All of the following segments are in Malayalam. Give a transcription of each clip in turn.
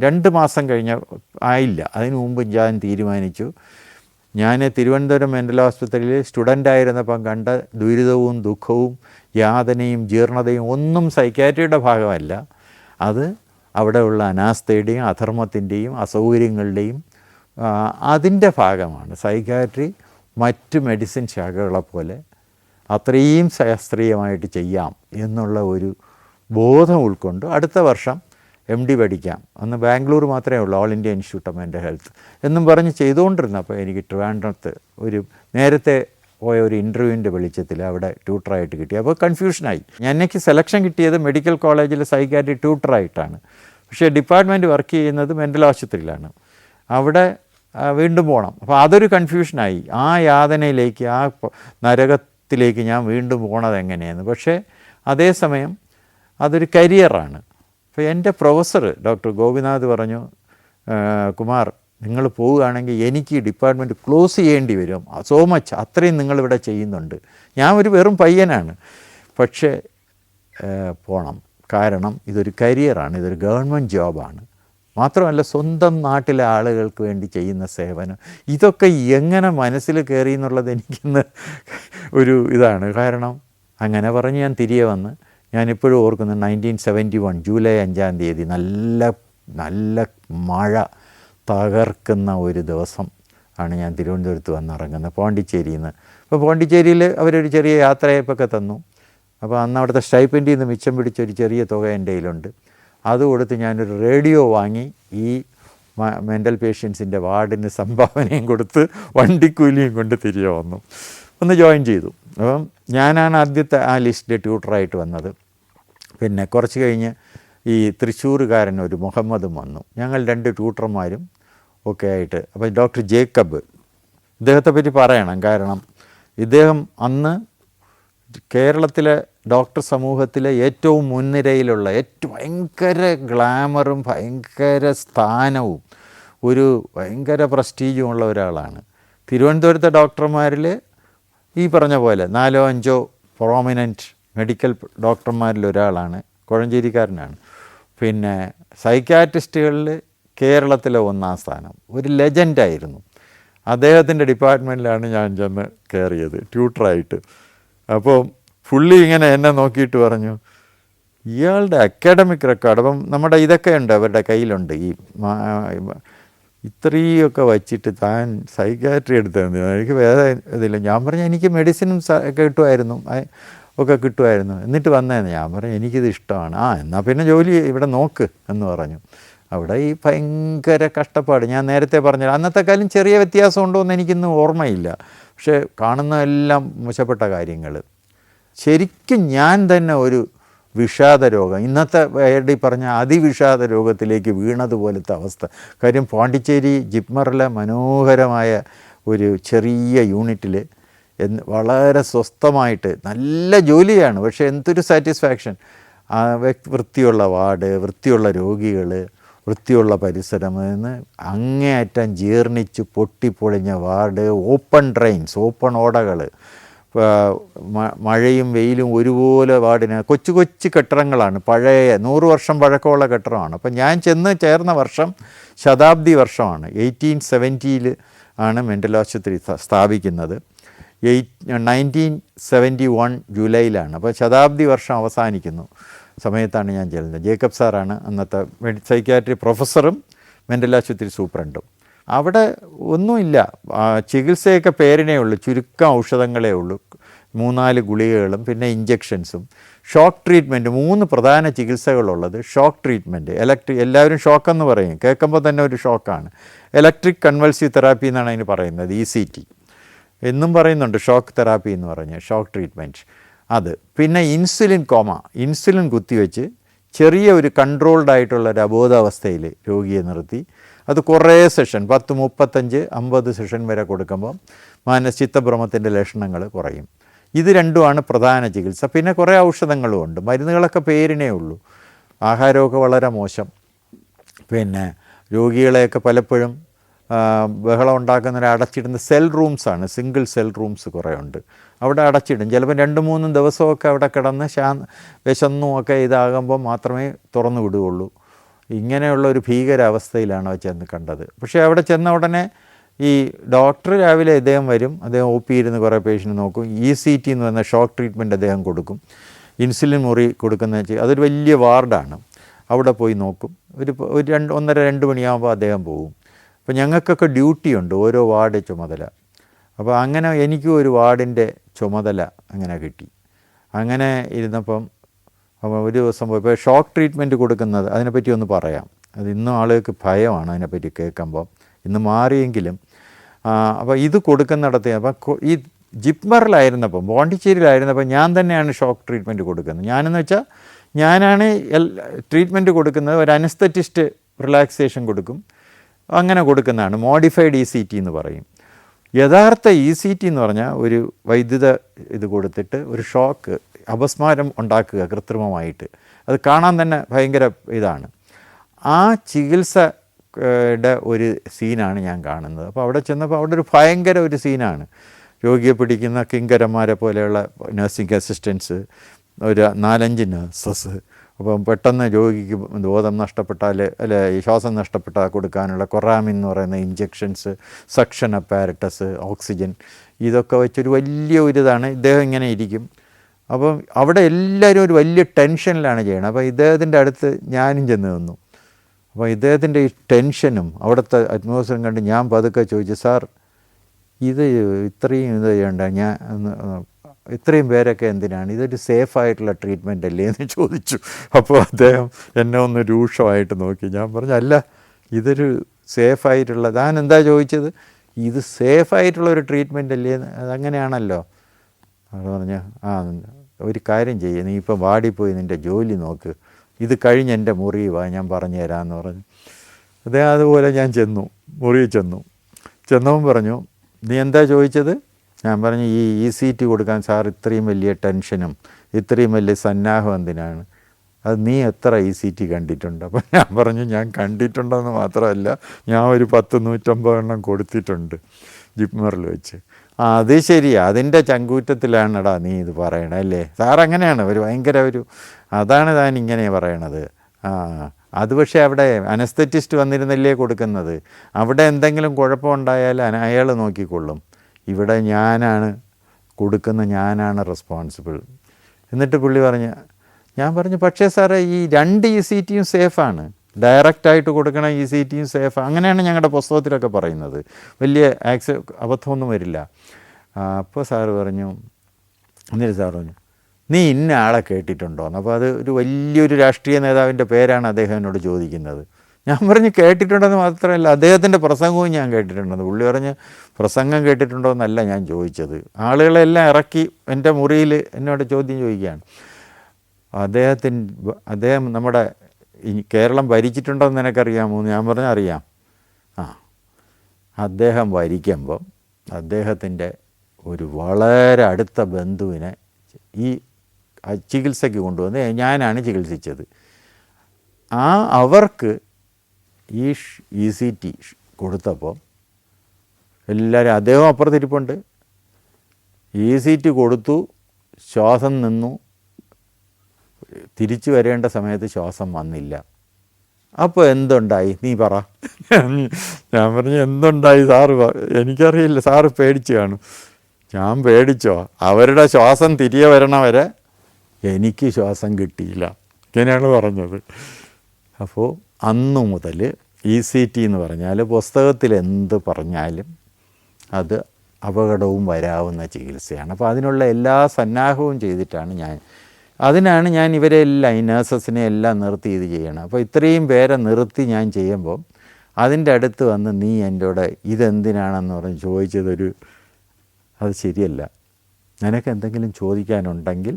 2 മാസം ആയില്ല. അതിനു മുമ്പ് ഞാൻ തീരുമാനിച്ചു, ഞാൻ തിരുവനന്തപുരം മെൻ്റൽ ആശുപത്രിയിൽ സ്റ്റുഡൻ്റായിരുന്നപ്പം കണ്ട ദുരിതവും ദുഃഖവും യാതനയും ജീർണതയും ഒന്നും സൈക്യാട്രിയുടെ ഭാഗമല്ല. അത് അവിടെയുള്ള അനാസ്ഥയുടെയും അധർമ്മത്തിൻ്റെയും അസൗകര്യങ്ങളുടെയും അതിൻ്റെ ഭാഗമാണ്. സൈക്യാട്രി മറ്റ് മെഡിസിൻ ശാഖകളെപ്പോലെ അത്രയും ശാസ്ത്രീയമായിട്ട് ചെയ്യാം എന്നുള്ള ഒരു ബോധം ഉൾക്കൊണ്ട് അടുത്ത വർഷം MD പഠിക്കാം. അന്ന് ബാംഗ്ലൂർ മാത്രമേ ഉള്ളൂ, all India institute of mental health എന്നും പറഞ്ഞ് ചെയ്തുകൊണ്ടിരുന്നു. അപ്പോൾ എനിക്ക് ട്രിവാൻഡ്രത്ത് ഒരു നേരത്തെ പോയ ഒരു ഇൻ്റർവ്യൂവിൻ്റെ വെളിച്ചത്തിൽ അവിടെ ട്യൂട്ടറായിട്ട് കിട്ടി. അപ്പോൾ കൺഫ്യൂഷനായി. എനിക്ക് സെലക്ഷൻ കിട്ടിയത് മെഡിക്കൽ കോളേജിൽ സൈക്യാട്രി ട്യൂട്ടറായിട്ടാണ്. പക്ഷേ ഡിപ്പാർട്ട്മെൻറ്റ് വർക്ക് ചെയ്യുന്നത് മെൻ്റൽ ആശുപത്രിയിലാണ്. അവിടെ വീണ്ടും പോകണം. അപ്പോൾ അതൊരു കൺഫ്യൂഷനായി. ആ യാതനയിലേക്ക്, ആ നരകത്തിലേക്ക് ഞാൻ വീണ്ടും പോകണത് എങ്ങനെയാണ്. പക്ഷേ അതേസമയം അതൊരു കരിയറാണ്. അപ്പോൾ എൻ്റെ പ്രൊഫസർ ഡോക്ടർ ഗോപിനാഥ് പറഞ്ഞു, കുമാർ നിങ്ങൾ പോവുകയാണെങ്കിൽ എനിക്ക് ഡിപ്പാർട്ട്മെൻറ്റ് ക്ലോസ് ചെയ്യേണ്ടി വരും, സോ മച്ച്, അത്രയും നിങ്ങളിവിടെ ചെയ്യുന്നുണ്ട്. ഞാൻ ഒരു വെറും പയ്യനാണ്, പക്ഷേ പോകണം. കാരണം ഇതൊരു കരിയറാണ്, ഇതൊരു ഗവൺമെൻറ് ജോബാണ്. മാത്രമല്ല സ്വന്തം നാട്ടിലെ ആളുകൾക്ക് വേണ്ടി ചെയ്യുന്ന സേവനം, ഇതൊക്കെ എങ്ങനെ മനസ്സിൽ കയറി എന്നുള്ളത് എനിക്കിന്ന് ഒരു ഇതാണ്. കാരണം അങ്ങനെ പറഞ്ഞ് ഞാൻ തിരികെ വന്ന്, ഞാനിപ്പോഴും ഓർക്കുന്നത് 1971 ജൂലൈ 5-ാം തീയതി നല്ല മഴ തകർക്കുന്ന ഒരു ദിവസം ആണ് ഞാൻ തിരുവനന്തപുരത്ത് വന്നിറങ്ങുന്നത് പോണ്ടിച്ചേരിയിൽ നിന്ന്. അപ്പോൾ പോണ്ടിച്ചേരിയിൽ അവരൊരു ചെറിയ യാത്രയപ്പൊക്കെ തന്നു. അപ്പോൾ അന്ന് അവിടുത്തെ സ്റ്റൈപ്പൻഡിൽ നിന്ന് മിച്ചം പിടിച്ചൊരു ചെറിയ തുക എൻ്റെ കയ്യിലുണ്ട്. അത് കൊടുത്ത് ഞാനൊരു റേഡിയോ വാങ്ങി ഈ മെൻ്റൽ പേഷ്യൻസിൻ്റെ വാർഡിന് സംഭാവനയും കൊടുത്ത് വണ്ടിക്കൂലിയും കൊണ്ട് തിരികെ വന്നു. ഒന്ന് ജോയിൻ ചെയ്തു. അപ്പം ഞാനാണ് ആദ്യത്തെ ആ ലിസ്റ്റിൽ ട്യൂട്ടറായിട്ട് വന്നത്. പിന്നെ കുറച്ച് കഴിഞ്ഞ് ഈ തൃശ്ശൂരുകാരൻ ഒരു മുഹമ്മദും വന്നു. ഞങ്ങൾ 2 ട്യൂട്ടർമാരും ഒക്കെ ആയിട്ട്. അപ്പോൾ ഡോക്ടർ ജേക്കബ്, ഇദ്ദേഹത്തെ പറ്റി പറയണം. കാരണം ഇദ്ദേഹം അന്ന് കേരളത്തിലെ ഡോക്ടർ സമൂഹത്തിലെ ഏറ്റവും മുൻനിരയിലുള്ള, ഏറ്റവും ഭയങ്കര ഗ്ലാമറും ഭയങ്കര സ്ഥാനവും ഒരു ഭയങ്കര പ്രസ്റ്റീജും ഉള്ള ഒരാളാണ്. തിരുവനന്തപുരത്തെ ഡോക്ടർമാരിൽ ഈ പറഞ്ഞ പോലെ 4-5 പ്രോമിനൻറ്റ് മെഡിക്കൽ ഡോക്ടർമാരിൽ ഒരാളാണ്. കോഴഞ്ചേരിക്കാരനാണ്. പിന്നെ സൈക്യാട്രിസ്റ്റുകളിൽ കേരളത്തിലെ 1-ാം സ്ഥാനം, ഒരു ലെജൻഡായിരുന്നു. അദ്ദേഹത്തിൻ്റെ ഡിപ്പാർട്ട്മെൻറ്റിലാണ് ഞാൻ ചെന്ന് കയറിയത് ട്യൂട്ടറായിട്ട്. അപ്പോൾ പുള്ളി ഇങ്ങനെ എന്നെ നോക്കിയിട്ട് പറഞ്ഞു, ഇയാളുടെ അക്കാഡമിക് റെക്കോർഡ്, അപ്പം നമ്മുടെ ഇതൊക്കെ ഉണ്ട് അവരുടെ കയ്യിലുണ്ട്, ഈ ഇത്രയൊക്കെ വച്ചിട്ട് താൻ സൈക്യാട്രി എടുത്തത്, എനിക്ക് വേറെ ഇതില്ല. ഞാൻ പറഞ്ഞു എനിക്ക് മെഡിസിനും കിട്ടുമായിരുന്നു, ഒക്കെ കിട്ടുമായിരുന്നു, എന്നിട്ട് വന്നതെന്ന്. ഞാൻ പറഞ്ഞു എനിക്കിത് ഇഷ്ടമാണ്. എന്നാൽ പിന്നെ ജോലി ഇവിടെ നോക്ക് എന്ന് പറഞ്ഞു. അവിടെ ഈ ഭയങ്കര കഷ്ടപ്പാട്, ഞാൻ നേരത്തെ പറഞ്ഞു, അന്നത്തെക്കാലം ചെറിയ വ്യത്യാസം ഉണ്ടോ എന്ന് എനിക്കിന്ന് ഓർമ്മയില്ല. പക്ഷേ കാണുന്നതെല്ലാം മോശപ്പെട്ട കാര്യങ്ങൾ. ശരിക്കും ഞാൻ തന്നെ ഒരു വിഷാദ രോഗം, ഇന്നത്തെ പറഞ്ഞ അതിവിഷാദ രോഗത്തിലേക്ക് വീണതുപോലത്തെ അവസ്ഥ. കാര്യം പോണ്ടിച്ചേരി ജിപ്മറിലെ മനോഹരമായ ഒരു ചെറിയ യൂണിറ്റിൽ വളരെ സ്വസ്ഥമായിട്ട് നല്ല ജോലിയാണ്. പക്ഷേ എന്തൊരു സാറ്റിസ്ഫാക്ഷൻ. വൃത്തിയുള്ള വാർഡ്, വൃത്തിയുള്ള രോഗികൾ, വൃത്തിയുള്ള പരിസരം, എന്ന് അങ്ങേയറ്റം ജീർണിച്ച് പൊട്ടിപ്പൊളിഞ്ഞ വാർഡ്, ഓപ്പൺ ഡ്രെയിൻസ്, ഓപ്പൺ ഓടകൾ, മഴയും വെയിലും ഒരുപോലെ വാർഡിന്. കൊച്ചു കൊച്ചു കെട്ടിടങ്ങളാണ്, പഴയ 100 വർഷം പഴക്കമുള്ള കെട്ടിടമാണ്. അപ്പം ഞാൻ ചെന്ന് ചേർന്ന വർഷം ശതാബ്ദി വർഷമാണ്. 1870 ആണ് മെൻ്റൽ ആശുപത്രി സ്ഥാപിക്കുന്നത്. 1971 ജൂലൈയിലാണ്. അപ്പോൾ ശതാബ്ദി വർഷം അവസാനിക്കുന്നു സമയത്താണ് ഞാൻ ചെല്ലുന്നത്. ജേക്കബ് സാറാണ് അന്നത്തെ സൈക്യാട്രി പ്രൊഫസറും മെൻ്റൽ ആശുപത്രി സൂപ്രണ്ടും. അവിടെ ഒന്നുമില്ല, ചികിത്സയൊക്കെ പേരിനേ ഉള്ളൂ, ചുരുക്കം ഔഷധങ്ങളേ ഉള്ളൂ, 3-4 ഗുളികകളും പിന്നെ ഇഞ്ചക്ഷൻസും. ഷോക്ക് ട്രീറ്റ്മെൻറ്റ്, 3 പ്രധാന ചികിത്സകളുള്ളത്. ഷോക്ക് ട്രീറ്റ്മെൻറ്റ്, എല്ലാവരും ഷോക്കെന്ന് പറയും, കേൾക്കുമ്പോൾ തന്നെ ഒരു ഷോക്കാണ്. ഇലക്ട്രിക് കൺവൾസീവ് തെറാപ്പി എന്നാണ് അതിന് പറയുന്നത്, ECT എന്നും പറയുന്നുണ്ട്, ഷോക്ക് തെറാപ്പി എന്ന് പറഞ്ഞ്, ഷോക്ക് ട്രീറ്റ്മെൻറ്റ് അത്. പിന്നെ ഇൻസുലിൻ കോമ, ഇൻസുലിൻ കുത്തിവെച്ച് ചെറിയ ഒരു കൺട്രോൾഡ് ആയിട്ടുള്ളൊരു അബോധാവസ്ഥയിൽ രോഗിയെ നിർത്തി അത് കുറേ സെഷൻ, 10, 35, 50 സെഷൻ വരെ കൊടുക്കുമ്പോൾ ചിത്തഭ്രമത്തിൻ്റെ ലക്ഷണങ്ങൾ കുറയും. ഇത് രണ്ടുമാണ് പ്രധാന ചികിത്സ. പിന്നെ കുറേ ഔഷധങ്ങളും ഉണ്ട്, മരുന്നുകളൊക്കെ പേരിനേ ഉള്ളൂ. ആഹാരമൊക്കെ വളരെ മോശം. പിന്നെ രോഗികളെയൊക്കെ പലപ്പോഴും ബഹളം ഉണ്ടാക്കുന്നവരെ അടച്ചിടുന്ന സെൽ റൂംസാണ്, സിംഗിൾ സെൽ റൂംസ് കുറേ ഉണ്ട്. അവിടെ അടച്ചിടും. ചിലപ്പോൾ 2-3 ദിവസമൊക്കെ അവിടെ കിടന്ന് വിശന്നും ഒക്കെ ഇതാകുമ്പോൾ മാത്രമേ തുറന്നു വിടുകയുള്ളൂ. ഇങ്ങനെയുള്ള ഒരു ഭീകരാവസ്ഥയിലാണ് ചെന്ന് കണ്ടത്. പക്ഷേ അവിടെ ചെന്ന ഉടനെ ഈ ഡോക്ടർ രാവിലെ അദ്ദേഹം വരും, അദ്ദേഹം ഒ പി ഇരുന്ന് കുറേ പേഷ്യൻ്റ് നോക്കും. ECT എന്ന് പറഞ്ഞ ഷോക്ക് ട്രീറ്റ്മെൻറ്റ് അദ്ദേഹം കൊടുക്കും. ഇൻസുലിൻ മുറി കൊടുക്കുന്ന അതൊരു വലിയ വാർഡാണ്. അവിടെ പോയി നോക്കും. ഒരു 1:30-2 മണിയാകുമ്പോൾ അദ്ദേഹം പോകും. അപ്പോൾ ഞങ്ങൾക്കൊക്കെ ഡ്യൂട്ടിയുണ്ട്, ഓരോ വാർഡ് ചുമതല. അപ്പോൾ അങ്ങനെ എനിക്കും ഒരു വാർഡിൻ്റെ ചുമതല അങ്ങനെ കിട്ടി. അങ്ങനെ ഇരുന്നപ്പം ഒരു ദിവസം പോയപ്പോൾ ഷോക്ക് ട്രീറ്റ്മെൻറ്റ് കൊടുക്കുന്നത്, അതിനെപ്പറ്റി ഒന്ന് പറയാം. അത് ഇന്നും ആളുകൾക്ക് ഭയമാണ് അതിനെപ്പറ്റി കേൾക്കുമ്പോൾ. ഇന്ന് മാറിയെങ്കിലും അപ്പോൾ ഇത് കൊടുക്കുന്നിടത്ത് അപ്പോൾ ഈ ജിപ്മറിലായിരുന്നപ്പം, പോണ്ടിച്ചേരിയിലായിരുന്നപ്പോൾ ഞാൻ തന്നെയാണ് ഷോക്ക് ട്രീറ്റ്മെൻറ്റ് കൊടുക്കുന്നത്. ഞാനെന്ന് വെച്ചാൽ ഞാനാണ് ട്രീറ്റ്മെൻറ്റ് കൊടുക്കുന്നത്. ഒരു അനസ്തറ്റിസ്റ്റ് റിലാക്സേഷൻ കൊടുക്കും, അങ്ങനെ കൊടുക്കുന്നതാണ്. മോഡിഫൈഡ് ECT എന്ന് പറയും. യഥാർത്ഥ ECT എന്ന് പറഞ്ഞാൽ ഒരു വൈദ്യുത ഇത് കൊടുത്തിട്ട് ഒരു ഷോക്ക്, അപസ്മാരം ഉണ്ടാക്കുക കൃത്രിമമായിട്ട്. അത് കാണാൻ തന്നെ ഭയങ്കര ഇതാണ്. ആ ചികിത്സയുടെ ഒരു സീനാണ് ഞാൻ കാണുന്നത്. അപ്പോൾ അവിടെ ചെന്നപ്പോൾ അവിടെ ഒരു ഭയങ്കര ഒരു സീനാണ്. രോഗിയെ പിടിക്കുന്ന കിങ്കരന്മാരെ പോലെയുള്ള നഴ്സിംഗ് അസിസ്റ്റൻസ്, ഒരു 4-5 നഴ്സസ്. അപ്പം പെട്ടെന്ന് രോഗിക്ക് ബോധം നഷ്ടപ്പെട്ടാൽ ഈ ശ്വാസം നഷ്ടപ്പെട്ടാൽ കൊടുക്കാനുള്ള കൊറാമിൻ എന്ന് പറയുന്ന ഇഞ്ചെക്ഷൻസ്, സക്ഷൻ അപ്പാരറ്റസ്, ഓക്സിജൻ, ഇതൊക്കെ വെച്ചൊരു വലിയ ഒരു ഇതാണ്. ഇദ്ദേഹം ഇങ്ങനെ ഇരിക്കും. അപ്പം അവിടെ എല്ലാവരും ഒരു വലിയ ടെൻഷനിലാണ് ചെയ്യണം. അപ്പോൾ ഇദ്ദേഹത്തിൻ്റെ അടുത്ത് ഞാനും ചെന്ന് നിന്നു. അപ്പോൾ ഇദ്ദേഹത്തിൻ്റെ ഈ ടെൻഷനും അവിടുത്തെ അറ്റ്മോസ്ഫിയറും കണ്ട് ഞാൻ പതുക്കെ ചോദിച്ചു, സാർ ഇത് ഇത്രയും ഇത് ചെയ്യണ്ട, ഞാൻ ഇത്രയും പേരൊക്കെ എന്തിനാണ്, ഇതൊരു സേഫായിട്ടുള്ള ട്രീറ്റ്മെൻ്റ് അല്ലേ എന്ന് ചോദിച്ചു. അപ്പോൾ അദ്ദേഹം എന്നെ ഒന്ന് രൂക്ഷമായിട്ട് നോക്കി. ഞാൻ പറഞ്ഞു, അല്ല ഇതൊരു സേഫായിട്ടുള്ള, താൻ എന്താ ചോദിച്ചത്, ഇത് സേഫായിട്ടുള്ളൊരു ട്രീറ്റ്മെൻ്റ് അല്ലേ, അതങ്ങനെയാണല്ലോ. അത് പറഞ്ഞു, ഒരു കാര്യം ചെയ്യ്, നീ ഇപ്പം വാടിപ്പോയി നിൻ്റെ ജോലി നോക്ക്, ഇത് കഴിഞ്ഞ് എൻ്റെ മുറി വാ, ഞാൻ പറഞ്ഞു തരാമെന്ന് പറഞ്ഞു. അദ്ദേഹം അതുപോലെ ഞാൻ മുറിയിൽ ചെന്നവൻ പറഞ്ഞു, നീ എന്താ ചോദിച്ചത്? ഞാൻ പറഞ്ഞു, ഈ ECT കൊടുക്കാൻ സാർ ഇത്രയും വലിയ ടെൻഷനും ഇത്രയും വലിയ സന്നാഹം എന്തിനാണ്? അത് നീ എത്ര ECT കണ്ടിട്ടുണ്ട്? അപ്പം ഞാൻ പറഞ്ഞു, ഞാൻ കണ്ടിട്ടുണ്ടെന്ന് മാത്രമല്ല, ഞാൻ ഒരു 10-150 എണ്ണം കൊടുത്തിട്ടുണ്ട് ജിപ്മറിൽ വെച്ച്. അത് ശരിയാ, അതിൻ്റെ ചങ്കൂറ്റത്തിലാണെടാ നീ ഇത് പറയണേ അല്ലേ? സാർ അങ്ങനെയാണ് ഒരു ഭയങ്കര ഒരു, അതാണ് താൻ ഇങ്ങനെ പറയണത്. അത് പക്ഷേ അവിടെ അനസ്തറ്റിസ്റ്റ് വന്നിരുന്നല്ലേ കൊടുക്കുന്നത്. അവിടെ എന്തെങ്കിലും കുഴപ്പമുണ്ടായാൽ അയാൾ നോക്കിക്കൊള്ളും. ഇവിടെ ഞാനാണ് ഞാനാണ് റെസ്പോൺസിബിൾ. എന്നിട്ട് പുള്ളി ഞാൻ പറഞ്ഞു, പക്ഷേ സാറേ ഈ 2 ECTയും സേഫാണ്, ഡയറക്റ്റായിട്ട് കൊടുക്കണ ECTയും സേഫ്, അങ്ങനെയാണ് ഞങ്ങളുടെ പുസ്തകത്തിലൊക്കെ പറയുന്നത്. വലിയ അബദ്ധമൊന്നും വരില്ല. അപ്പോൾ സാറ് പറഞ്ഞു, എന്നിട്ട് സാർ പറഞ്ഞു, നീ ഇന്ന ആളെ കേട്ടിട്ടുണ്ടോയെന്ന്. അപ്പോൾ അത് ഒരു വലിയൊരു രാഷ്ട്രീയ നേതാവിൻ്റെ പേരാണ് അദ്ദേഹം എന്നോട് ചോദിക്കുന്നത്. ഞാൻ പറഞ്ഞു, കേട്ടിട്ടുണ്ടെന്ന് മാത്രമല്ല, അദ്ദേഹത്തിൻ്റെ പ്രസംഗവും ഞാൻ കേട്ടിട്ടുണ്ടെന്ന്. പുള്ളി പറഞ്ഞ്, പ്രസംഗം കേട്ടിട്ടുണ്ടോ എന്നല്ല ഞാൻ ചോദിച്ചത്. ആളുകളെല്ലാം ഇറക്കി എൻ്റെ മുറിയിൽ എന്നോട് ചോദ്യം ചോദിക്കുകയാണ്. അദ്ദേഹം നമ്മുടെ കേരളം ഭരിച്ചിട്ടുണ്ടോ എന്ന് നിനക്കറിയാമോ? ഞാൻ പറഞ്ഞു, അറിയാം. അദ്ദേഹം ഭരിക്കുമ്പം അദ്ദേഹത്തിൻ്റെ ഒരു വളരെ അടുത്ത ബന്ധുവിനെ ഈ ചികിത്സയ്ക്ക് കൊണ്ടുവന്ന് ഞാനാണ് ചികിത്സിച്ചത്. അവർക്ക് ഈ ECT കൊടുത്തപ്പോൾ എല്ലാവരും, അദ്ദേഹം അപ്പുറത്തിരിപ്പുണ്ട്, ECT കൊടുത്തു, ശ്വാസം നിന്നു, തിരിച്ചു വരേണ്ട സമയത്ത് ശ്വാസം വന്നില്ല. അപ്പോൾ എന്തുണ്ടായി നീ പറ? ഞാൻ പറഞ്ഞു, എന്തുണ്ടായി സാറ്, എനിക്കറിയില്ല, സാറ് പേടിച്ച് കാണും. ഞാൻ പേടിച്ചോ? അവരുടെ ശ്വാസം തിരികെ വരണ വരെ എനിക്ക് ശ്വാസം കിട്ടിയില്ല, ഇങ്ങനെയാണ് പറഞ്ഞത്. അപ്പോൾ അന്നു മുതൽ ECT എന്ന് പറഞ്ഞാൽ പുസ്തകത്തിൽ എന്ത് പറഞ്ഞാലും അത് അപകടവും വരാവുന്ന ചികിത്സയാണ്. അപ്പോൾ അതിനുള്ള എല്ലാ സന്നാഹവും ചെയ്തിട്ടാണ് അതിനാണ് ഞാൻ ഇവരെല്ലാം, ഈ നഴ്സസിനെ എല്ലാം നിർത്തി ഇത് ചെയ്യണം. അപ്പോൾ ഇത്രയും പേരെ നിർത്തി ഞാൻ ചെയ്യുമ്പോൾ അതിൻ്റെ അടുത്ത് വന്ന് നീ എൻ്റെ കൂടെ ഇതെന്തിനാണെന്ന് പറഞ്ഞ് ചോദിച്ചതൊരു, അത് ശരിയല്ല. നിനക്ക് എന്തെങ്കിലും ചോദിക്കാനുണ്ടെങ്കിൽ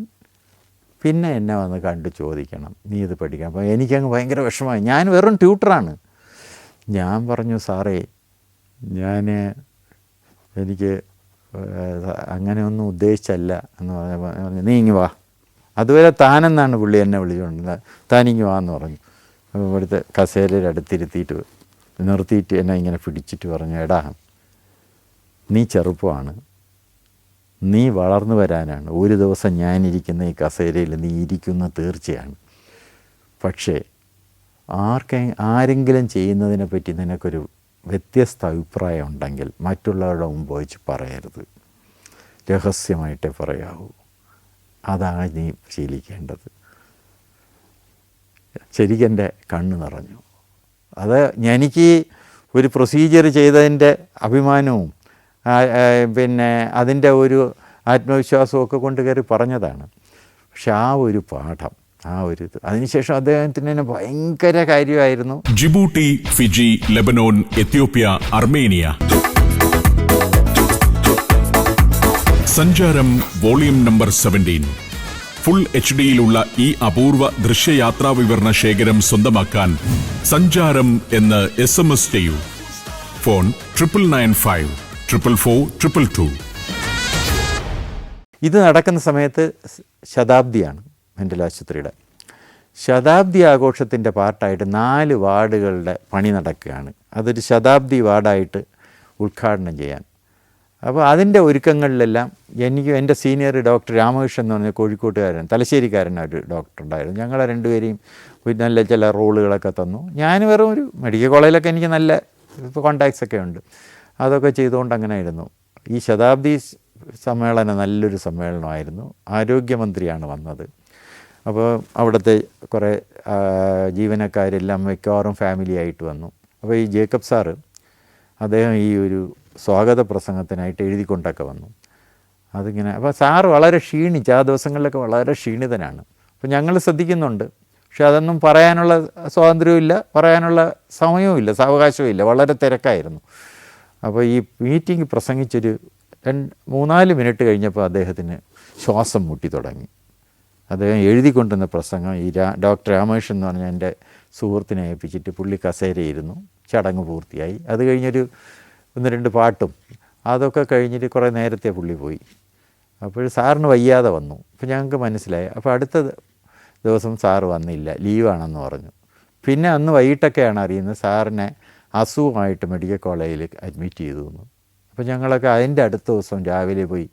പിന്നെ എന്നെ വന്ന് കണ്ട് ചോദിക്കണം, നീ ഇത് പഠിക്കണം. അപ്പോൾ എനിക്കങ്ങ് ഭയങ്കര വിഷമമായി. ഞാൻ വെറും ട്യൂട്ടറാണ്. ഞാൻ പറഞ്ഞു, സാറേ എനിക്ക് അങ്ങനെയൊന്നും ഉദ്ദേശിച്ചല്ല എന്ന് പറഞ്ഞു. നീ ഇങ്ങ് വാ. അതുവരെ താനെന്നാണ് പുള്ളി എന്നെ വിളിച്ചുകൊണ്ടിരുന്നത്. താനിങ്ങ് വാ എന്ന് പറഞ്ഞു. ഇവിടുത്തെ കസേരയുടെ അടുത്തിരുത്തിയിട്ട് നിർത്തിയിട്ട് എന്നെ ഇങ്ങനെ പിടിച്ചിട്ട് പറഞ്ഞു, എടാ നീ ചെറുപ്പമാണ്, നീ വളർന്നു വരാനാണ്. ഒരു ദിവസം ഞാനിരിക്കുന്ന ഈ കസേരയിൽ നീ ഇരിക്കുന്ന തീർച്ചയാണ്. പക്ഷേ ആരെങ്കിലും ചെയ്യുന്നതിനെ പറ്റി നിനക്കൊരു വ്യത്യസ്ത അഭിപ്രായം ഉണ്ടെങ്കിൽ മറ്റുള്ളവരുടെ മുമ്പ് വെച്ച് പറയരുത്, രഹസ്യമായിട്ടേ പറയാവൂ. അതാണ് നീ ശീലിക്കേണ്ടത്. ശരിക്കെൻ്റെ കണ്ണ് നിറഞ്ഞു. അത് എനിക്ക് ഒരു പ്രൊസീജിയർ ചെയ്തതിൻ്റെ അഭിമാനവും പിന്നെ അതിൻ്റെ ഒരു ആത്മവിശ്വാസവും ഒക്കെ കൊണ്ട് കയറി പറഞ്ഞതാണ്. പക്ഷെ ആ ഒരു പാഠം, അതിനുശേഷം അദ്ദേഹത്തിന് തന്നെ ഭയങ്കര കാര്യമായിരുന്നു. Djibouti, Fiji, Lebanon, Ethiopia, Armenia. സഞ്ചാരം വോളിയം നമ്പർ 17. ഫുൾ HD-യിലുള്ള ഈ അപൂർവ ദൃശ്യയാത്രാ വിവരണ ശേഖരം സ്വന്തമാക്കാൻ സഞ്ചാരം എന്ന് SMS ചെയ്യൂ. ഫോൺ 9995 444 222. ഇത് നടക്കുന്ന സമയത്ത് ശതാബ്ദിയാണ് മെൻ്റൽ ആശുപത്രിയുടെ. ശതാബ്ദി ആഘോഷത്തിൻ്റെ പാർട്ടായിട്ട് 4 വാർഡുകളുടെ പണി നടക്കുകയാണ്. അതൊരു ശതാബ്ദി വാർഡായിട്ട് ഉദ്ഘാടനം ചെയ്യാൻ. അപ്പോൾ അതിൻ്റെ ഒരുക്കങ്ങളിലെല്ലാം എൻ്റെ സീനിയർ ഡോക്ടർ രാമകൃഷ്ണൻ എന്ന് പറഞ്ഞ കോഴിക്കോട്ടുകാരൻ, തലശ്ശേരിക്കാരനൊരു ഡോക്ടർ ഉണ്ടായിരുന്നു. ഞങ്ങളെ രണ്ടുപേരെയും നല്ല ചില റോളുകളൊക്കെ തന്നു. ഞാൻ വെറും ഒരു മെഡിക്കൽ കോളേജിലൊക്കെ എനിക്ക് നല്ല കോണ്ടാക്ട്സ് ഒക്കെ ഉണ്ട്. അതൊക്കെ ചെയ്തുകൊണ്ട് അങ്ങനെ ആയിരുന്നു. ഈ ശതാബ്ദി സമ്മേളനം നല്ലൊരു സമ്മേളനമായിരുന്നു. ആരോഗ്യമന്ത്രിയാണ് വന്നത്. അപ്പോൾ അവിടുത്തെ കുറേ ജീവനക്കാരെല്ലാം മിക്കവാറും ഫാമിലി ആയിട്ട് വന്നു. അപ്പോൾ ഈ ജേക്കബ് സാറ് അദ്ദേഹം ഈ ഒരു സ്വാഗത പ്രസംഗത്തിനായിട്ട് എഴുതിക്കൊണ്ടൊക്കെ വന്നു. അതിങ്ങനെ അപ്പോൾ സാറ് വളരെ ക്ഷീണിച്ച് ആ ദിവസങ്ങളിലൊക്കെ വളരെ ക്ഷീണിതനാണ്. അപ്പോൾ ഞങ്ങൾ ശ്രദ്ധിക്കുന്നുണ്ട്. പക്ഷെ അതൊന്നും പറയാനുള്ള സ്വാതന്ത്ര്യവും പറയാനുള്ള സമയവും സാവകാശവും ഇല്ല. വളരെ തിരക്കായിരുന്നു. അപ്പോൾ ഈ മീറ്റിംഗ് പ്രസംഗിച്ചൊരു 3-4 മിനിറ്റ് കഴിഞ്ഞപ്പോൾ അദ്ദേഹത്തിന് ശ്വാസം മുട്ടി തുടങ്ങി. അദ്ദേഹം എഴുതിക്കൊണ്ടിരുന്ന പ്രസംഗം ഈ ഡോക്ടർ രാമകൃഷ്ണൻ എന്ന് പറഞ്ഞ എൻ്റെ സുഹൃത്തിനെ ഏൽപ്പിച്ചിട്ട് പുള്ളി കസേരയിരുന്നു. ചടങ്ങ് പൂർത്തിയായി. അത് കഴിഞ്ഞൊരു 1-2 പാട്ടും അതൊക്കെ കഴിഞ്ഞിട്ട് കുറേ നേരത്തെ പുള്ളി പോയി. അപ്പോൾ സാറിന് വയ്യാതെ വന്നു. അപ്പോൾ ഞങ്ങൾക്ക് മനസ്സിലായി. അപ്പോൾ അടുത്ത ദിവസം സാറ് വന്നില്ല, ലീവാണെന്ന് പറഞ്ഞു. പിന്നെ അന്ന് വൈകിട്ടൊക്കെയാണ് അറിയുന്നത് സാറിനെ അസുഖമായിട്ട് മെഡിക്കൽ കോളേജിൽ അഡ്മിറ്റ് ചെയ്തു എന്ന്. അപ്പോൾ ഞങ്ങളൊക്കെ അതിൻ്റെ അടുത്ത ദിവസം രാവിലെ പോയി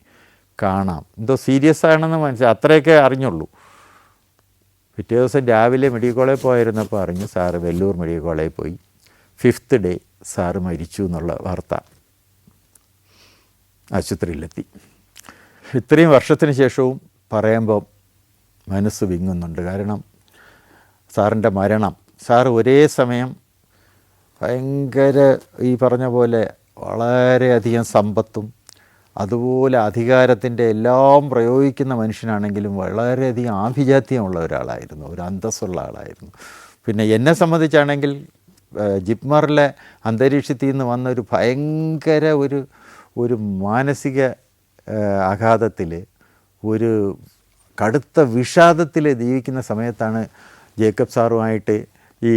കാണാം, എന്തോ സീരിയസ് ആണെന്ന് മനസ്സിലായി. അത്രയൊക്കെ അറിഞ്ഞുള്ളൂ. പിറ്റേ ദിവസം രാവിലെ മെഡിക്കൽ കോളേജിൽ പോയിരുന്നപ്പോൾ അറിഞ്ഞു സാറ് വെല്ലൂർ മെഡിക്കൽ കോളേജിൽ പോയി. 5th ഡേ സാറ് മരിച്ചു എന്നുള്ള വാർത്ത ആശുപത്രിയിലെത്തി. ഇത്രയും വർഷത്തിന് ശേഷവും പറയുമ്പോൾ മനസ്സ് വിങ്ങുന്നുണ്ട്. കാരണം സാറിൻ്റെ മരണം, സാറ് ഒരേ സമയം ഭയങ്കര ഈ പറഞ്ഞ പോലെ വളരെയധികം സമ്പത്തും അതുപോലെ അധികാരത്തിൻ്റെ എല്ലാം പ്രയോഗിക്കുന്ന മനുഷ്യനാണെങ്കിലും വളരെയധികം ആഭിജാത്യമുള്ള ഒരാളായിരുന്നു, ഒരു അന്തസ്സുള്ള ആളായിരുന്നു. പിന്നെ എന്നെ സംബന്ധിച്ചാണെങ്കിൽ ജിപ്മറിലെ അന്തരീക്ഷത്തിൽ നിന്ന് വന്ന ഒരു ഭയങ്കര ഒരു മാനസിക ആഘാതത്തിൽ, ഒരു കടുത്ത വിഷാദത്തിൽ ജീവിക്കുന്ന സമയത്താണ് ജേക്കബ് സാറുമായിട്ട് ഈ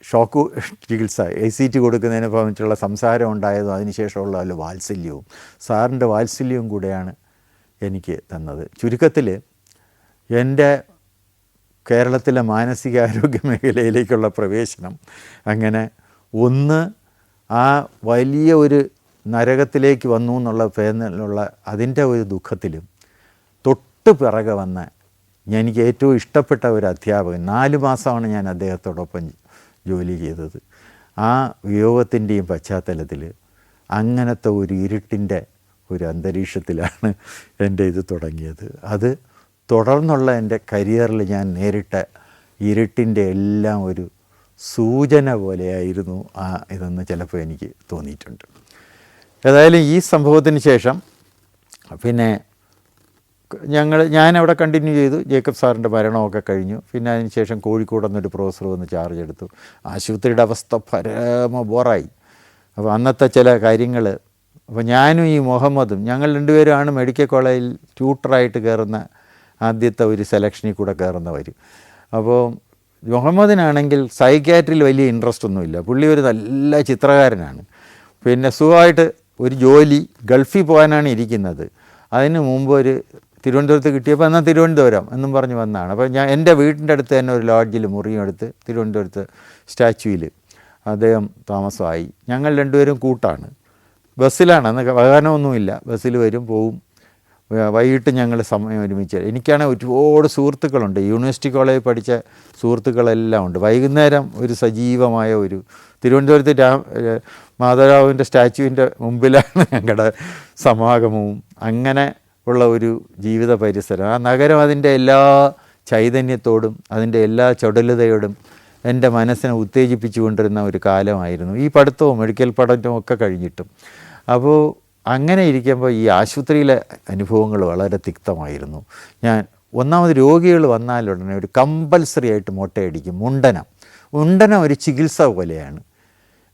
ഷോക്ക് ചികിത്സ ACT കൊടുക്കുന്നതിനെ പറ്റിയുള്ള സംസാരം ഉണ്ടായതും അതിനുശേഷമുള്ള ഒരു വാത്സല്യവും സാറിൻ്റെ വാത്സല്യവും കൂടെയാണ് എനിക്ക് തന്നത്. ചുരുക്കത്തിൽ എൻ്റെ കേരളത്തിലെ മാനസികാരോഗ്യ മേഖലയിലേക്കുള്ള പ്രവേശനം അങ്ങനെ ഒന്ന് ആ വലിയ ഒരു നരകത്തിലേക്ക് വന്നു എന്നുള്ള അതിൻ്റെ ഒരു ദുഃഖത്തിലും തൊട്ട് പിറകെ വന്ന എനിക്ക് ഏറ്റവും ഇഷ്ടപ്പെട്ട ഒരു അധ്യാപകൻ, 4 മാസമാണ് ഞാൻ അദ്ദേഹത്തോടൊപ്പം ജോലി ചെയ്തത്. ആ വിയോഗത്തിൻ്റെയും പശ്ചാത്തലത്തിൽ അങ്ങനത്തെ ഒരു ഇരുട്ടിൻ്റെ ഒരു അന്തരീക്ഷത്തിലാണ് എൻ്റെ ഇത് തുടങ്ങിയത്. അത് തുടർന്നുള്ള എൻ്റെ കരിയറിൽ ഞാൻ നേരിട്ട ഇരുട്ടിൻ്റെ എല്ലാം ഒരു സൂചന പോലെയായിരുന്നു ആ ഇതെന്ന് ചിലപ്പോൾ എനിക്ക് തോന്നിയിട്ടുണ്ട്. ഏതായാലും ഈ സംഭവത്തിന് ശേഷം പിന്നെ ഞാനവിടെ കണ്ടിന്യൂ ചെയ്തു. ജേക്കബ് സാറിൻ്റെ മരണമൊക്കെ കഴിഞ്ഞു. പിന്നെ അതിന് ശേഷം കോഴിക്കോട് നിന്നൊരു പ്രൊഫസർ വന്ന് ചാർജ് എടുത്തു. ആശുപത്രിയുടെ അവസ്ഥ പരമ ബോറായി. അപ്പോൾ അന്നത്തെ ചില കാര്യങ്ങൾ, അപ്പോൾ ഞാനും ഈ മുഹമ്മദും ഞങ്ങൾ 2 പേരുമാണ് മെഡിക്കൽ കോളേജിൽ ട്യൂട്ടറായിട്ട് കയറുന്ന ആദ്യത്തെ ഒരു സെലക്ഷനിൽ കൂടെ കയറുന്നവർ. അപ്പോൾ മുഹമ്മദിനാണെങ്കിൽ സൈക്യാട്രിയിൽ വലിയ ഇൻട്രസ്റ്റ് ഒന്നുമില്ല. പുള്ളി ഒരു നല്ല ചിത്രകാരനാണ്. പിന്നെ സുഖമായിട്ട് ഒരു ജോലി, ഗൾഫിൽ പോകാനാണ് ഇരിക്കുന്നത്. അതിന് മുമ്പ് ഒരു തിരുവനന്തപുരത്ത് കിട്ടിയപ്പോൾ എന്നാൽ തിരുവനന്തപുരം എന്നും പറഞ്ഞ് വന്നതാണ്. അപ്പോൾ ഞാൻ എൻ്റെ വീട്ടിൻ്റെ അടുത്ത് തന്നെ ഒരു ലോഡ്ജിൽ മുറിയെടുത്ത് തിരുവനന്തപുരത്ത് സ്റ്റാച്യുവിൽ അദ്ദേഹം താമസമായി. ഞങ്ങൾ 2 പേരും കൂട്ടാണ്. ബസ്സിലാണ്, അന്ന് വാഹനമൊന്നുമില്ല. ബസ്സിൽ വരും പോവും. വൈകിട്ട് ഞങ്ങൾ സമയം ഒരുമിച്ച്. എനിക്കാണെങ്കിൽ ഒരുപാട് സുഹൃത്തുക്കളുണ്ട്, യൂണിവേഴ്സിറ്റി കോളേജിൽ പഠിച്ച സുഹൃത്തുക്കളെല്ലാം ഉണ്ട്. വൈകുന്നേരം ഒരു സജീവമായ ഒരു തിരുവനന്തപുരത്ത് മാധവരാവിൻ്റെ സ്റ്റാച്യുവിൻ്റെ മുമ്പിലാണ് ഞങ്ങളുടെ സമാഗമവും. അങ്ങനെ ഉള്ള ഒരു ജീവിത പരിസരം. ആ നഗരം അതിൻ്റെ എല്ലാ ചൈതന്യത്തോടും അതിൻ്റെ എല്ലാ ചടുലതയോടും എൻ്റെ മനസ്സിനെ ഉത്തേജിപ്പിച്ചു കൊണ്ടിരുന്ന ഒരു കാലമായിരുന്നു, ഈ പഠിത്തവും മെഡിക്കൽ പഠനവും ഒക്കെ കഴിഞ്ഞിട്ടും. അപ്പോൾ അങ്ങനെ ഇരിക്കുമ്പോൾ ഈ ആശുപത്രിയിലെ അനുഭവങ്ങൾ വളരെ തിക്തമായിരുന്നു. ഞാൻ ഒന്നാമത് രോഗികൾ വന്നാലുടനെ ഒരു കമ്പൽസറി ആയിട്ട് മുട്ടയടിക്കും. മുണ്ടനം ഒരു ചികിത്സ പോലെയാണ്.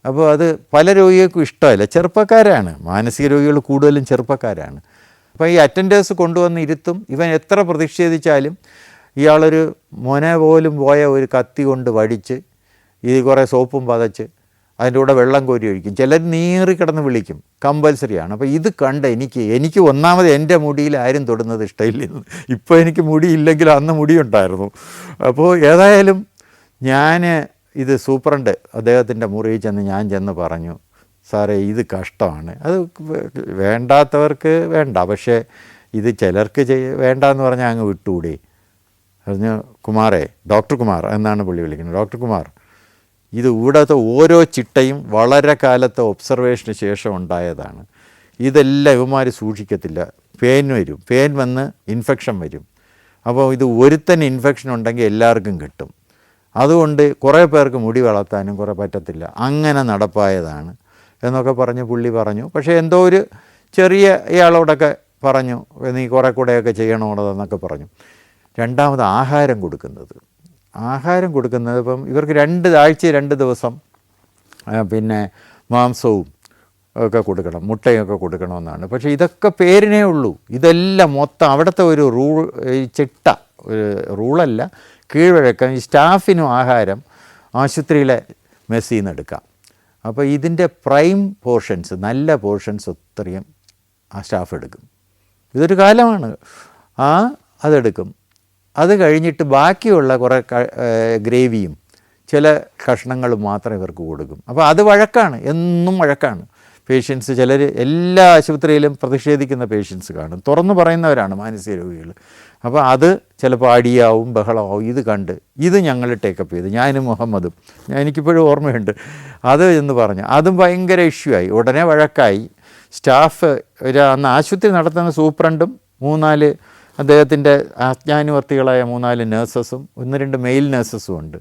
അപ്പോൾ അത് പല രോഗികൾക്കും ഇഷ്ടമല്ല. ചെറുപ്പക്കാരാണ്, മാനസിക രോഗികൾ കൂടുതലും ചെറുപ്പക്കാരാണ്. അപ്പോൾ ഈ അറ്റൻഡേഴ്സ് കൊണ്ടുവന്ന് ഇരുത്തും. ഇവൻ എത്ര പ്രതിഷേധിച്ചാലും ഇയാളൊരു മൊന പോലും പോയ ഒരു കത്തി കൊണ്ട് വടിച്ച് ഇത് കുറേ സോപ്പും പതച്ച് അതിൻ്റെ കൂടെ വെള്ളം കോരി ഒഴിക്കും. ചിലർ നീറി കിടന്ന് വിളിക്കും, കമ്പൽസറിയാണ്. അപ്പോൾ ഇത് കണ്ട് എനിക്ക് ഒന്നാമത് എൻ്റെ മുടിയിൽ ആരും തൊടുന്നത് ഇഷ്ടമില്ലെന്ന്. ഇപ്പോൾ എനിക്ക് മുടിയില്ലെങ്കിലും അന്ന് മുടിയുണ്ടായിരുന്നു. അപ്പോൾ ഏതായാലും ഞാൻ ഇത് സൂപ്രണ്ട് അദ്ദേഹത്തിൻ്റെ മുറിയിൽ ചെന്ന് പറഞ്ഞു, സാറേ ഇത് കഷ്ടമാണ്, അത് വേണ്ടാത്തവർക്ക് വേണ്ട, പക്ഷേ ഇത് ചിലർക്ക് വേണ്ടാന്ന് പറഞ്ഞാൽ അങ്ങ് വിട്ടുകൂടി. പറഞ്ഞു, കുമാറേ, ഡോക്ടർ കുമാർ എന്നാണ് പുള്ളി വിളിക്കുന്നത്, ഡോക്ടർ കുമാർ, ഇത് ഇവിടുത്തെ ഓരോ ചിട്ടയും വളരെ കാലത്തെ ഒബ്സർവേഷന് ശേഷം ഉണ്ടായതാണ്. ഇതെല്ലാം ഇവന്മാർ സൂക്ഷിക്കത്തില്ല. പേൻ വന്ന് ഇൻഫെക്ഷൻ വരും. അപ്പോൾ ഇത് ഒരുത്തന് ഇൻഫെക്ഷൻ ഉണ്ടെങ്കിൽ എല്ലാവർക്കും കിട്ടും. അതുകൊണ്ട് കുറേ പേർക്ക് മുടി വളർത്താനും കുറേ പറ്റത്തില്ല. അങ്ങനെ നടപ്പായതാണ് എന്നൊക്കെ പറഞ്ഞ് പുള്ളി പറഞ്ഞു. പക്ഷേ എന്തോ ഒരു ചെറിയ ഇയാളോടൊക്കെ പറഞ്ഞു, നീ കുറേ കൂടെയൊക്കെ ചെയ്യണമെന്നൊക്കെ പറഞ്ഞു. രണ്ടാമത് ആഹാരം കൊടുക്കുന്നത് ഇപ്പം ഇവർക്ക് 2 ദിവസം പിന്നെ മാംസവും ഒക്കെ കൊടുക്കണം, മുട്ടയൊക്കെ കൊടുക്കണമെന്നാണ്. പക്ഷേ ഇതൊക്കെ പേരിനേ ഉള്ളൂ. ഇതെല്ലാം മൊത്തം അവിടുത്തെ ഒരു ചിട്ട, റൂളല്ല, കീഴ്വഴക്കം. ഈ സ്റ്റാഫിനും ആഹാരം ആശുപത്രിയിലെ മെസ്സിൽ നിന്ന് എടുക്കാം. അപ്പോൾ ഇതിൻ്റെ പ്രൈം പോർഷൻസ്, നല്ല പോർഷൻസ് ഒത്തിരിയും ആ സ്റ്റാഫ് എടുക്കും. ഇതൊരു കാലമാണ്. അതെടുക്കും. അത് കഴിഞ്ഞിട്ട് ബാക്കിയുള്ള കുറേ ഗ്രേവിയും ചില കഷ്ണങ്ങളും മാത്രം ഇവർക്ക് കൊടുക്കും. അപ്പോൾ അത് വഴക്കാണ്, എന്നും വഴക്കാണ്. പേഷ്യൻസ് ചിലർ എല്ലാ ആശുപത്രിയിലും പ്രതിഷേധിക്കുന്ന പേഷ്യൻസ് കാണും, തുറന്നു പറയുന്നവരാണ് മാനസിക രോഗികൾ. അപ്പോൾ അത് ചിലപ്പോൾ അടിയാവും, ബഹളമാവും. ഇത് കണ്ട് ഇത് ഞങ്ങൾ ടേക്കപ്പ് ചെയ്തു, ഞാനും മുഹമ്മദും, എനിക്കിപ്പോഴും ഓർമ്മയുണ്ട്. അത് എന്ന് പറഞ്ഞു, അതും ഭയങ്കര ഇഷ്യൂ ആയി. ഉടനെ വഴക്കായി. സ്റ്റാഫ് അന്ന് ആശുപത്രി നടത്തുന്ന സൂപ്രണ്ടും 3-4 അദ്ദേഹത്തിൻ്റെ ആജ്ഞാനുവർത്തികളായ 3-4 നേഴ്സസും 1-2 മെയിൽ നേഴ്സസും ഉണ്ട്.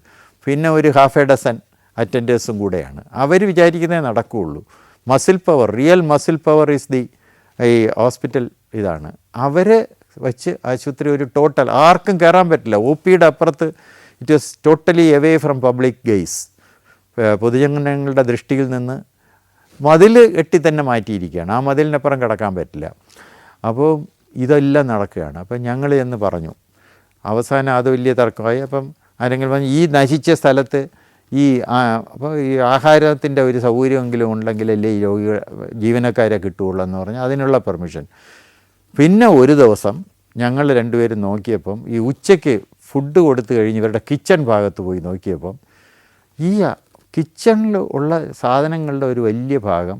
പിന്നെ ഒരു ഹാഫ് എ ഡസൻ അറ്റൻഡേഴ്സും കൂടെയാണ്. അവർ വിചാരിക്കുന്നതേ നടക്കുകയുള്ളൂ. റിയൽ മസിൽ പവർ ഈസ് ഈ ഹോസ്പിറ്റൽ ഇതാണ്. അവരെ വച്ച് ആശുപത്രി ഒരു ടോട്ടൽ ആർക്കും കയറാൻ പറ്റില്ല. OPയുടെ അപ്പുറത്ത് it was totally away from public guys. പൊതുജനങ്ങളുടെ ദൃഷ്ടിയിൽ നിന്ന് മതിൽ കെട്ടി തന്നെ മാറ്റിയിരിക്കുകയാണ്. ആ മതിലിനപ്പുറം കിടക്കാൻ പറ്റില്ല. അപ്പോൾ ഇതെല്ലാം നടക്കുകയാണ്. അപ്പം ഞങ്ങൾ എന്ന് പറഞ്ഞു. അവസാനം അത് വലിയ തർക്കമായി. അപ്പം ആരെങ്കിലും പറഞ്ഞു, ഈ നശിച്ച സ്ഥലത്ത് അപ്പോൾ ഈ ആഹാരത്തിൻ്റെ ഒരു സൗകര്യമെങ്കിലും ഉണ്ടെങ്കിലല്ലേ ഈ ജീവനക്കാരെ കിട്ടുകയുള്ളൂ എന്ന് പറഞ്ഞ് അതിനുള്ള പെർമിഷൻ. പിന്നെ ഒരു ദിവസം ഞങ്ങൾ 2 പേരും നോക്കിയപ്പം ഈ ഉച്ചയ്ക്ക് ഫുഡ് കൊടുത്തു കഴിഞ്ഞ് ഇവരുടെ കിച്ചൺ ഭാഗത്ത് പോയി നോക്കിയപ്പം ഈ കിച്ചണിൽ ഉള്ള സാധനങ്ങളുടെ ഒരു വലിയ ഭാഗം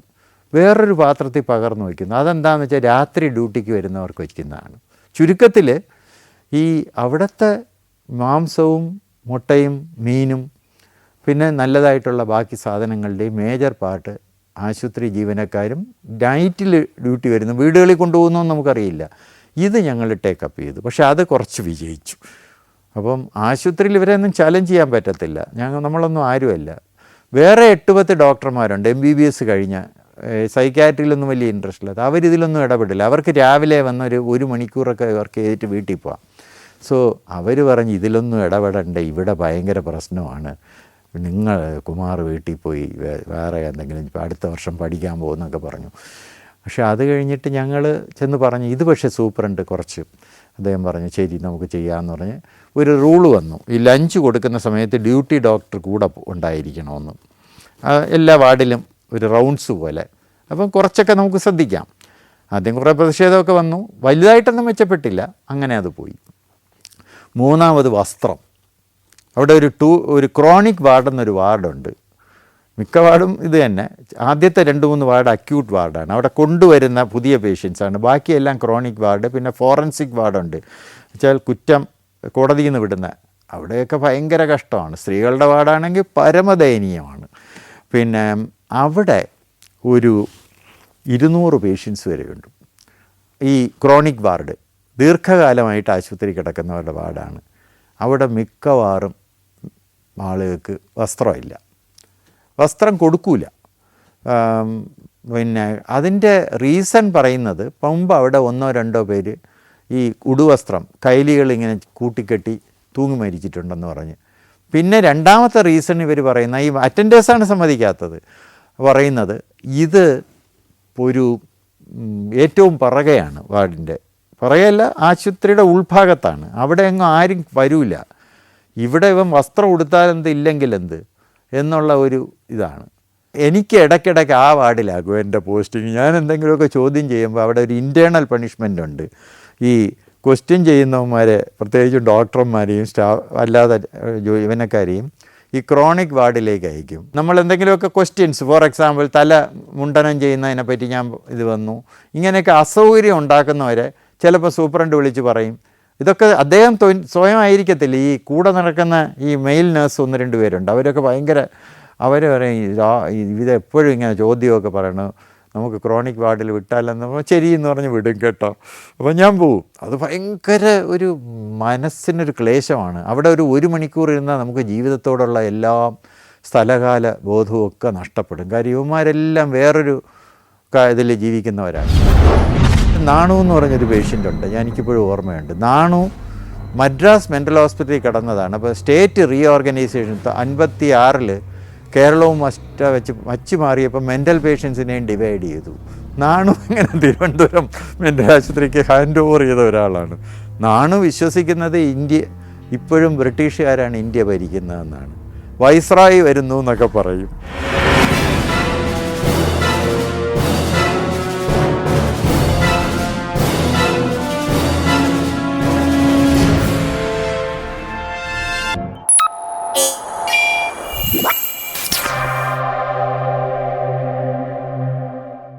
വേറൊരു പാത്രത്തിൽ പകർന്നു വയ്ക്കുന്നു. അതെന്താണെന്ന് വെച്ചാൽ രാത്രി ഡ്യൂട്ടിക്ക് വരുന്നവർക്ക് വയ്ക്കുന്നതാണ്. ചുരുക്കത്തിൽ ഈ അവിടുത്തെ മാംസവും മുട്ടയും മീനും പിന്നെ നല്ലതായിട്ടുള്ള ബാക്കി സാധനങ്ങളുടെയും മേജർ പാർട്ട് ആശുപത്രി ജീവനക്കാരും നൈറ്റിൽ ഡ്യൂട്ടി വരുന്നു, വീടുകളിൽ കൊണ്ടുപോകുന്നതെന്ന് നമുക്കറിയില്ല. ഇത് ഞങ്ങൾ ടേക്കപ്പ് ചെയ്തു. പക്ഷേ അത് കുറച്ച് വിജയിച്ചു. അപ്പം ആശുപത്രിയിൽ ഇവരെയൊന്നും ചലഞ്ച് ചെയ്യാൻ പറ്റത്തില്ല. നമ്മളൊന്നും ആരുമല്ല. വേറെ 8-10 ഡോക്ടർമാരുണ്ട് MBBS കഴിഞ്ഞ, സൈക്കാട്രിയിലൊന്നും വലിയ ഇൻട്രസ്റ്റ് ഇല്ലാത്ത. അവരിതിലൊന്നും ഇടപെടില്ല. അവർക്ക് രാവിലെ വന്നൊരു 1 മണിക്കൂറൊക്കെ വർക്ക് ചെയ്തിട്ട് വീട്ടിൽ പോവാം. സോ അവർ പറഞ്ഞ് ഇതിലൊന്നും ഇടപെടണ്ട, ഇവിടെ ഭയങ്കര പ്രശ്നമാണ്, നിങ്ങൾ കുമാർ വീട്ടിൽ പോയി വേറെ എന്തെങ്കിലും അടുത്ത വർഷം പഠിക്കാൻ പോകുന്നൊക്കെ പറഞ്ഞു. പക്ഷേ അത് കഴിഞ്ഞിട്ട് ഞങ്ങൾ ചെന്ന് പറഞ്ഞു, ഇത് പക്ഷേ സൂപ്രണ്ട് കുറച്ച് അദ്ദേഹം പറഞ്ഞു ശരി നമുക്ക് ചെയ്യാമെന്ന് പറഞ്ഞ് ഒരു റൂള് വന്നു. ഈ ലഞ്ച് കൊടുക്കുന്ന സമയത്ത് ഡ്യൂട്ടി ഡോക്ടർ കൂടെ ഉണ്ടായിരിക്കണമെന്ന്, എല്ലാ വാർഡിലും ഒരു റൗണ്ട്സ് പോലെ. അപ്പം കുറച്ചൊക്കെ നമുക്ക് ശ്രദ്ധിക്കാം. ആദ്യം കുറേ പ്രതിഷേധമൊക്കെ വന്നു, വലുതായിട്ടൊന്നും മെച്ചപ്പെട്ടില്ല. അങ്ങനെ അത് പോയി. മൂന്നാമത് വസ്ത്രം. അവിടെ ഒരു ക്രോണിക് വാർഡ് എന്നൊരു വാർഡുണ്ട്. മിക്ക വാർഡും ഇത് തന്നെ. ആദ്യത്തെ 2-3 വാർഡ് അക്യൂട്ട് വാർഡാണ്, അവിടെ കൊണ്ടുവരുന്ന പുതിയ പേഷ്യൻസാണ്. ബാക്കിയെല്ലാം ക്രോണിക് വാർഡ്. പിന്നെ ഫോറൻസിക് വാർഡുണ്ട്, വെച്ചാൽ കുറ്റം കോടതിയിൽ നിന്ന് വിടുന്ന, അവിടെയൊക്കെ ഭയങ്കര കഷ്ടമാണ്. സ്ത്രീകളുടെ വാർഡാണെങ്കിൽ പരമദയനീയമാണ്. പിന്നെ അവിടെ ഒരു 200 പേഷ്യൻസ് വരെയുണ്ട്. ഈ ക്രോണിക് വാർഡ് ദീർഘകാലമായിട്ട് ആശുപത്രി കിടക്കുന്നവരുടെ വാർഡാണ്. അവിടെ മിക്കവാറും ആളുകൾക്ക് വസ്ത്രമില്ല, വസ്ത്രം കൊടുക്കൂല. പിന്നെ അതിൻ്റെ റീസൺ പറയുന്നത് മുമ്പ് അവിടെ 1-2 പേര് ഈ ഉടുവസ്ത്രം കൈലികൾ ഇങ്ങനെ കൂട്ടിക്കെട്ടി തൂങ്ങി മരിച്ചിട്ടുണ്ടെന്ന് പറഞ്ഞ്. പിന്നെ രണ്ടാമത്തെ റീസൺ ഇവർ പറയുന്ന, ഈ അറ്റൻഡേഴ്സാണ് സമ്മതിക്കാത്തത്, പറയുന്നത് ഇത് ഒരു ഏറ്റവും പിറകെയാണ്, വാർഡിൻ്റെ പിറകെയല്ല, ആശുപത്രിയുടെ ഉൾഭാഗത്താണ്. അവിടെ എങ്ങും ആരും വരൂല. ഇവിടെ ഇവൻ വസ്ത്രം ഉടുത്താലെന്ത് ഇല്ലെങ്കിലെന്ത് എന്നുള്ള ഒരു ഇതാണ്. എനിക്ക് ഇടയ്ക്കിടയ്ക്ക് ആ വാർഡിലാകും എൻ്റെ പോസ്റ്റിങ്. ഞാൻ എന്തെങ്കിലുമൊക്കെ ചോദ്യം ചെയ്യുമ്പോൾ അവിടെ ഒരു ഇൻറ്റേർണൽ പണിഷ്മെൻ്റ് ഉണ്ട്. ഈ ക്വസ്റ്റ്യൻ ചെയ്യുന്നവന്മാരെ, പ്രത്യേകിച്ചും ഡോക്ടർമാരെയും അല്ലാതെ ജീവനക്കാരെയും ഈ ക്രോണിക് വാർഡിലേക്ക് അയക്കും. നമ്മൾ എന്തെങ്കിലുമൊക്കെ ക്വസ്റ്റ്യൻസ്, ഫോർ എക്സാമ്പിൾ തല മുണ്ടനം ചെയ്യുന്നതിനെപ്പറ്റി ഞാൻ ഇത് വന്നു, ഇങ്ങനെയൊക്കെ അസൗകര്യം ഉണ്ടാക്കുന്നവരെ ചിലപ്പോൾ സൂപ്രണ്ട് വിളിച്ച് പറയും. ഇതൊക്കെ അദ്ദേഹം സ്വയം ആയിരിക്കത്തില്ല, ഈ കൂടെ നടക്കുന്ന ഈ മെയിൽ നേഴ്സ് 1-2 പേരുണ്ട്, അവരൊക്കെ ഭയങ്കര, അവർ പറയും ഇതെപ്പോഴും ഇങ്ങനെ ചോദ്യമൊക്കെ പറയണം, നമുക്ക് ക്രോണിക് വാർഡിൽ വിട്ടാലെന്ന് ശരിയെന്ന് പറഞ്ഞ് വിടും കേട്ടോ. അപ്പോൾ ഞാൻ പോവും. അത് ഭയങ്കര ഒരു മനസ്സിനൊരു ക്ലേശമാണ്. അവിടെ ഒരു 1 മണിക്കൂർ ഇരുന്നാൽ നമുക്ക് ജീവിതത്തോടുള്ള എല്ലാം സ്ഥലകാല ബോധവും ഒക്കെ നഷ്ടപ്പെടും. കാര്യം ഇവന്മാരെല്ലാം വേറൊരു ഇതിൽ ജീവിക്കുന്നവരാണ്. നാണു എന്ന് പറഞ്ഞൊരു പേഷ്യൻ്റ് ഉണ്ട്, എനിക്കിപ്പോഴും ഓർമ്മയുണ്ട്. നാണു മദ്രാസ് മെൻ്റൽ ഹോസ്പിറ്റലിൽ കിടന്നതാണ്. അപ്പോൾ സ്റ്റേറ്റ് റീഓർഗനൈസേഷൻ 56-ൽ കേരളവും വച്ച് മാറിയപ്പോൾ മെൻ്റൽ പേഷ്യൻസിനെയും ഡിവൈഡ് ചെയ്തു. നാണു ഇങ്ങനെ തിരുവനന്തപുരം മെൻ്റൽ ആശുപത്രിക്ക് ഹാൻഡ് ഓവർ ചെയ്ത ഒരാളാണ്. നാണു വിശ്വസിക്കുന്നത് ഇന്ത്യ ഇപ്പോഴും ബ്രിട്ടീഷുകാരാണ് ഇന്ത്യ ഭരിക്കുന്നതെന്നാണ്. വൈസ്രായി വരുന്നു എന്നൊക്കെ പറയും.